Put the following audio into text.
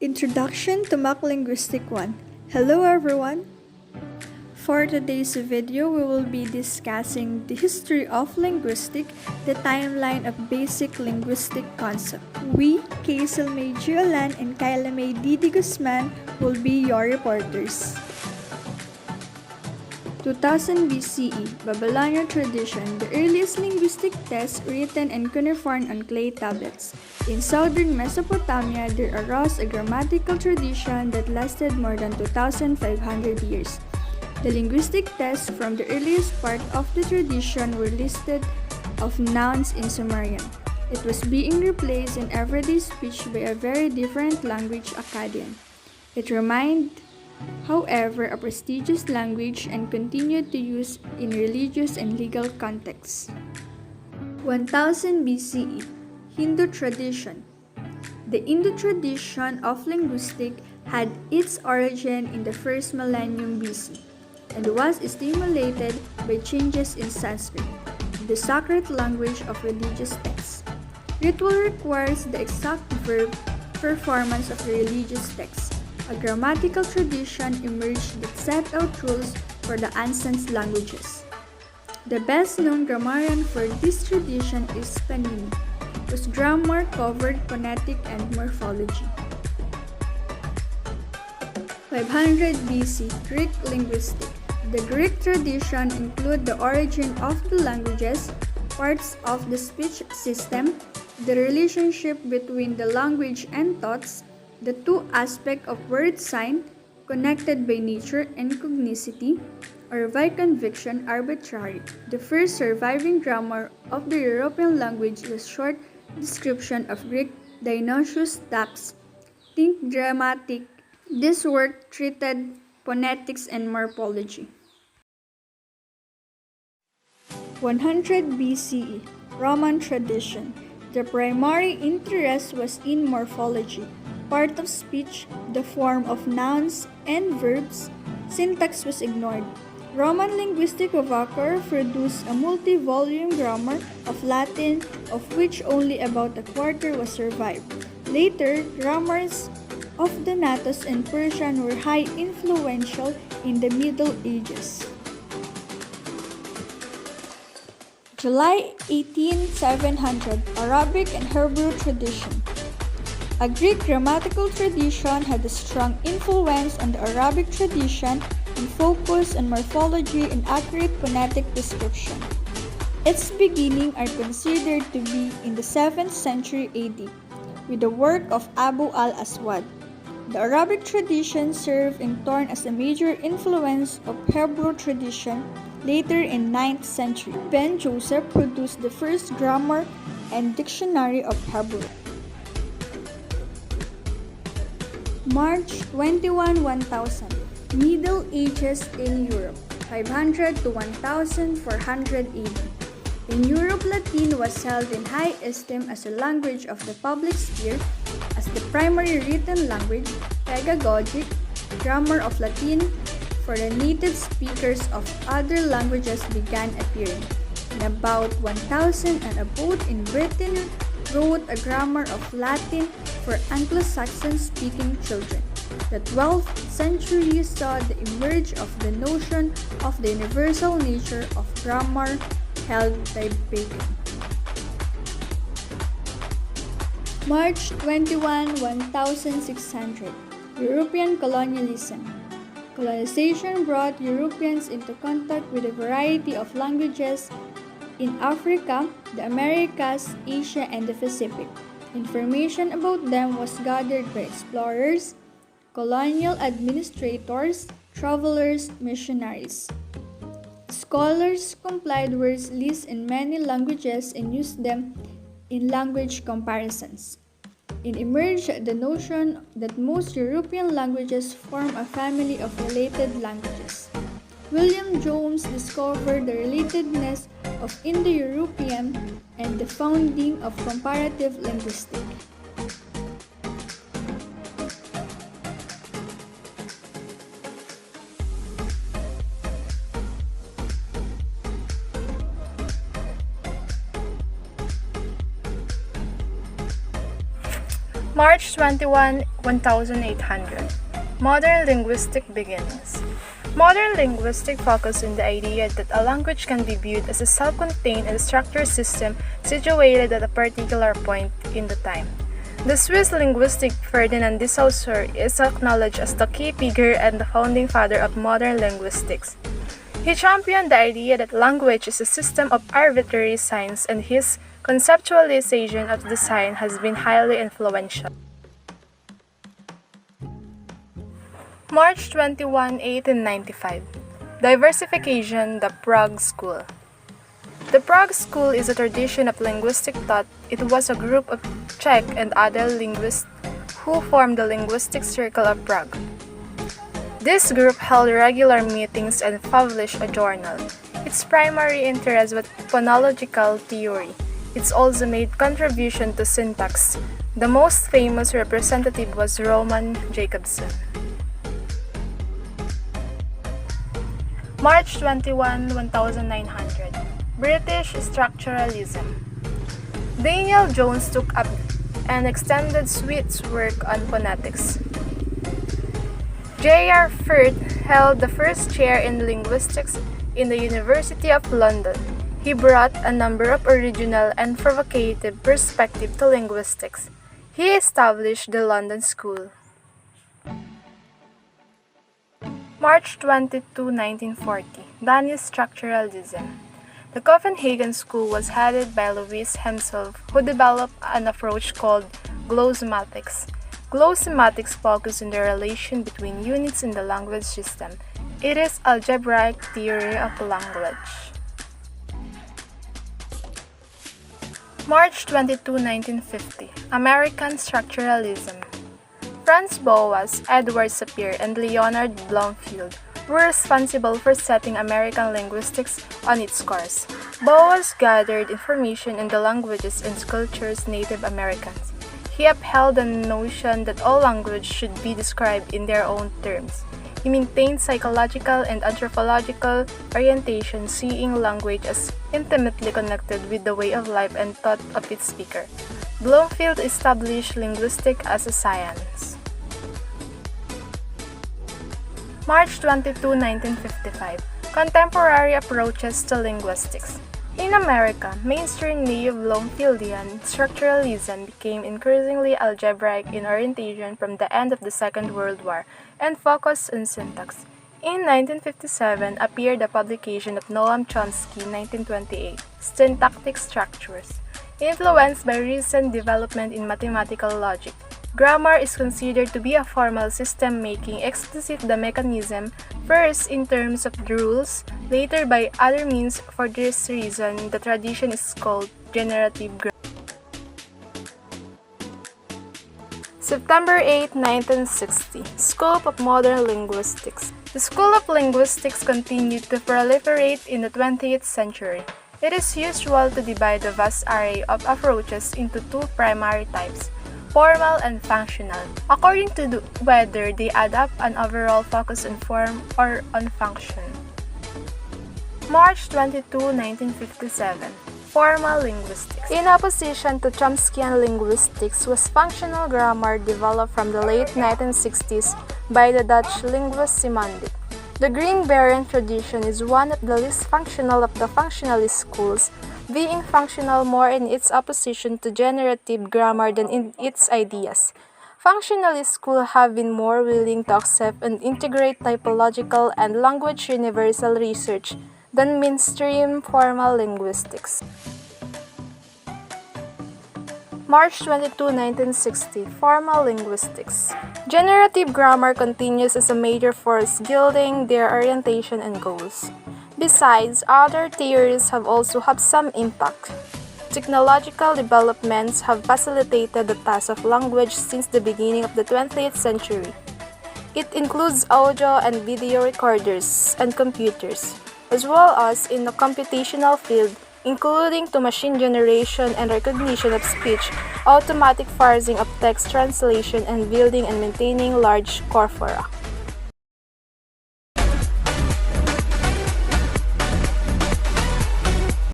Introduction to Mock Linguistic 1. Hello everyone! For today's video, we will be discussing the history of linguistic, the timeline of basic linguistic concepts. We, Kaisel May Giolan and Kyla May Didi Guzman, will be your reporters. 2000 BCE, Babylonian tradition, the earliest linguistic text written and cuneiform on clay tablets. In southern Mesopotamia, there arose a grammatical tradition that lasted more than 2,500 years. The linguistic texts from the earliest part of the tradition were listed of nouns in Sumerian. It was being replaced in everyday speech by a very different language Akkadian. It remained, however, a prestigious language and continued to use in religious and legal contexts. 1000 BCE, Hindu tradition. The Hindu tradition of linguistics had its origin in the first millennium BC and was stimulated by changes in Sanskrit, the sacred language of religious texts. Ritual requires the exact verb performance of the religious text. A grammatical tradition emerged that set out rules for the ancient languages. The best-known grammarian for this tradition is Panini, whose grammar covered phonetic and morphology. 500 BC, Greek linguistics. The Greek tradition includes the origin of the languages, parts of the speech system, the relationship between the language and thoughts, the two aspects of word sign, connected by nature and cognicity, or by conviction arbitrary. The first surviving grammar of the European language is a short description of Greek Dionysius Taps. Think dramatic. This work treated phonetics and morphology. 100 BCE, Roman tradition. The primary interest was in morphology, part of speech, the form of nouns and verbs. Syntax was ignored. Roman linguistic vocabulary produced a multi-volume grammar of Latin, of which only about a quarter was survived. Later, grammars of Donatus and Persian were highly influential in the Middle Ages. July 18, 700, Arabic and Hebrew tradition. A Greek grammatical tradition had a strong influence on the Arabic tradition and focus on morphology and accurate phonetic description. Its beginnings are considered to be in the 7th century AD, with the work of Abu al-Aswad. The Arabic tradition served in turn as a major influence of Hebrew tradition. Later in 9th century, Ben Joseph produced the first grammar and dictionary of Hebrew. March 21, 1000. Middle Ages in Europe, 500 to 1400 AD. In Europe, Latin was held in high esteem as a language of the public sphere, as the primary written language, pedagogic, grammar of Latin for the native speakers of other languages began appearing. In about 1000 and above in Britain wrote a grammar of Latin for Anglo-Saxon speaking children. The 12th century saw the emerge of the notion of the universal nature of grammar held by Bacon. March 21, 1600. European colonialism. Colonization brought Europeans into contact with a variety of languages in Africa, the Americas, Asia, and the Pacific. Information about them was gathered by explorers, colonial administrators, travelers, missionaries. Scholars compiled words lists in many languages and used them in language comparisons. It emerged the notion that most European languages form a family of related languages. William Jones discovered the relatedness of Indo-European and the founding of comparative linguistics. March 21, 1800. Modern linguistic beginnings. Modern linguistic focus on the idea that a language can be viewed as a self-contained and structured system situated at a particular point in the time. The Swiss linguistic Ferdinand de Saussure is acknowledged as the key figure and the founding father of modern linguistics. He championed the idea that language is a system of arbitrary signs, and his conceptualization of the sign has been highly influential. March 21, 1895. Diversification, the Prague School. The Prague School is a tradition of linguistic thought. It was a group of Czech and other linguists who formed the Linguistic Circle of Prague. This group held regular meetings and published a journal. Its primary interest was phonological theory. It also made contribution to syntax. The most famous representative was Roman Jakobson. March 21, 1900. British Structuralism. Daniel Jones took up and extended Swift's work on phonetics. J.R. Firth held the first chair in linguistics in the University of London. He brought a number of original and provocative perspectives to linguistics. He established the London School. March 22, 1940. Danish Structuralism. The Copenhagen School was headed by Louis himself, who developed an approach called glossematics. Glossematics focuses on the relation between units in the language system. It is algebraic theory of language. March 22, 1950. American Structuralism. Franz Boas, Edward Sapir, and Leonard Bloomfield were responsible for setting American linguistics on its course. Boas gathered information on the languages and cultures of Native Americans. He upheld the notion that all language should be described in their own terms. He maintained psychological and anthropological orientation, seeing language as intimately connected with the way of life and thought of its speaker. Bloomfield established linguistics as a science. March 22, 1955. Contemporary approaches to linguistics. In America, mainstream neo-Bloomfieldian structuralism became increasingly algebraic in orientation from the end of the Second World War and focused on syntax. In 1957 appeared the publication of Noam Chomsky, 1928, Syntactic Structures. Influenced by recent development in mathematical logic, grammar is considered to be a formal system making explicit the mechanism, first in terms of the rules, later by other means. For this reason, the tradition is called generative grammar. September 8, 1960. Scope of modern linguistics. The School of Linguistics continued to proliferate in the 20th century. It is usual to divide the vast array of approaches into two primary types, formal and functional, according to whether they adopt an overall focus on form or on function. March 22, 1957. Formal linguistics. In opposition to Chomskyan linguistics was functional grammar developed from the late 1960s by the Dutch linguist Simondit. The Green-Beren tradition is one of the least functional of the functionalist schools, being functional more in its opposition to generative grammar than in its ideas. Functionalist schools have been more willing to accept and integrate typological and language universal research than mainstream formal linguistics. March 22, 1960. Formal linguistics. Generative grammar continues as a major force gilding their orientation and goals. Besides, other theories have also had some impact. Technological developments have facilitated the task of language since the beginning of the 20th century. It includes audio and video recorders and computers, as well as in the computational field, including to machine generation and recognition of speech, automatic parsing of text translation, and building and maintaining large corpora.